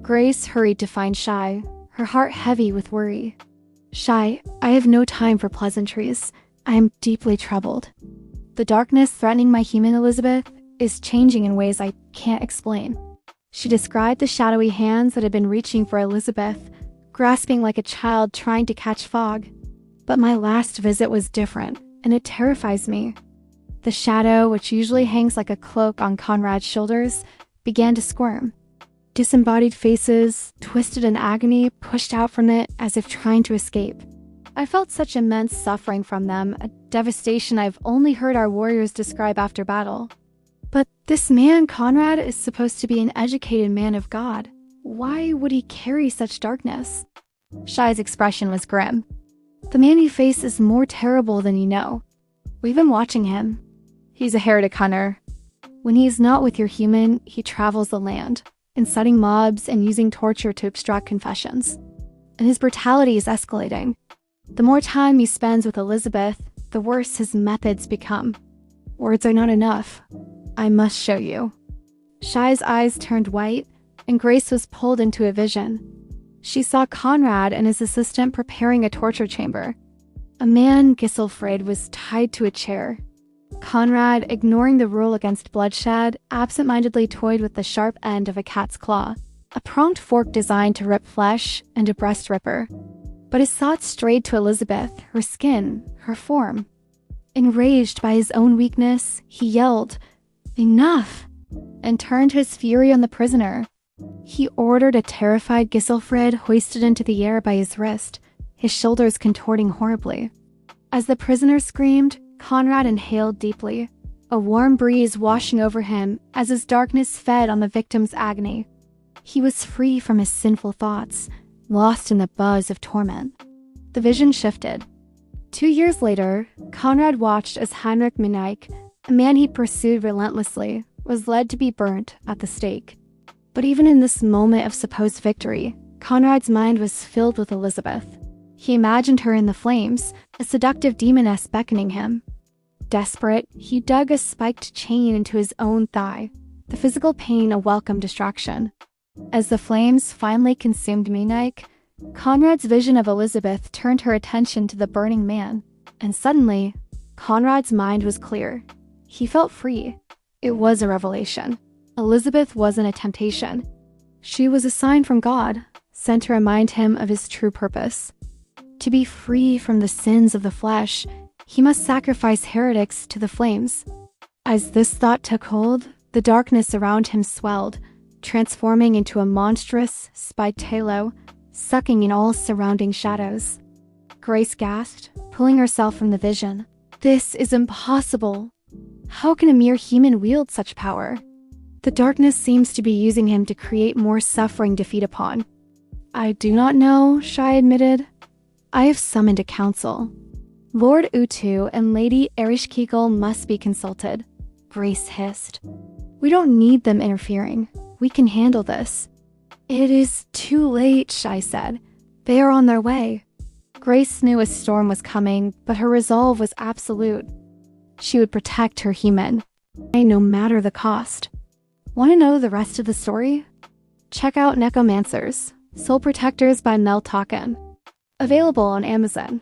Grace hurried to find Shy, her heart heavy with worry. Shy, I have no time for pleasantries. I am deeply troubled. The darkness threatening my human Elizabeth is changing in ways I can't explain. She described the shadowy hands that had been reaching for Elizabeth, grasping like a child trying to catch fog. But my last visit was different, and it terrifies me. The shadow, which usually hangs like a cloak on Konrad's shoulders, began to squirm. Disembodied faces, twisted in agony, pushed out from it as if trying to escape. I felt such immense suffering from them, a devastation I've only heard our warriors describe after battle. But this man, Konrad, is supposed to be an educated man of God. Why would he carry such darkness? Shy's expression was grim. The man you face is more terrible than you know. We've been watching him. He's a heretic hunter. When he's not with your human, he travels the land, inciting mobs and using torture to obstruct confessions. And his brutality is escalating. The more time he spends with Elizabeth, the worse his methods become. Words are not enough. I must show you. Shy's eyes turned white, and Grace was pulled into a vision. She saw Konrad and his assistant preparing a torture chamber. A man, Giselfried, was tied to a chair. Konrad, ignoring the rule against bloodshed, absent-mindedly toyed with the sharp end of a cat's claw, a pronged fork designed to rip flesh, and a breast ripper. But his thoughts strayed to Elizabeth, her skin, her form. Enraged by his own weakness, he yelled, "Enough!" and turned his fury on the prisoner. He ordered a terrified Giselfried hoisted into the air by his wrist, his shoulders contorting horribly. As the prisoner screamed, Konrad inhaled deeply, a warm breeze washing over him as his darkness fed on the victim's agony. He was free from his sinful thoughts, lost in the buzz of torment. The vision shifted. 2 years later, Konrad watched as Heinrich Mneich, a man he pursued relentlessly, was led to be burnt at the stake. But even in this moment of supposed victory, Konrad's mind was filled with Elizabeth. He imagined her in the flames, a seductive demoness beckoning him. Desperate, he dug a spiked chain into his own thigh, the physical pain a welcome distraction. As the flames finally consumed Mneich, Konrad's vision of Elizabeth turned her attention to the burning man, and suddenly, Konrad's mind was clear. He felt free. It was a revelation. Elizabeth wasn't a temptation. She was a sign from God, sent to remind him of his true purpose. To be free from the sins of the flesh, he must sacrifice heretics to the flames. As this thought took hold, the darkness around him swelled, transforming into a monstrous, spiked halo, sucking in all surrounding shadows. Grace gasped, pulling herself from the vision. This is impossible. How can a mere human wield such power? The darkness seems to be using him to create more suffering to feed upon. I do not know, Shy admitted. I have summoned a council. Lord Utu and Lady Erishkigal must be consulted, Grace hissed. We don't need them interfering. We can handle this. It is too late, Shy said. They are on their way. Grace knew a storm was coming, but her resolve was absolute. She would protect her human, no matter the cost. Want to know the rest of the story? Check out Nekomancers, Purrtectors by Mel Tokken. Available on Amazon.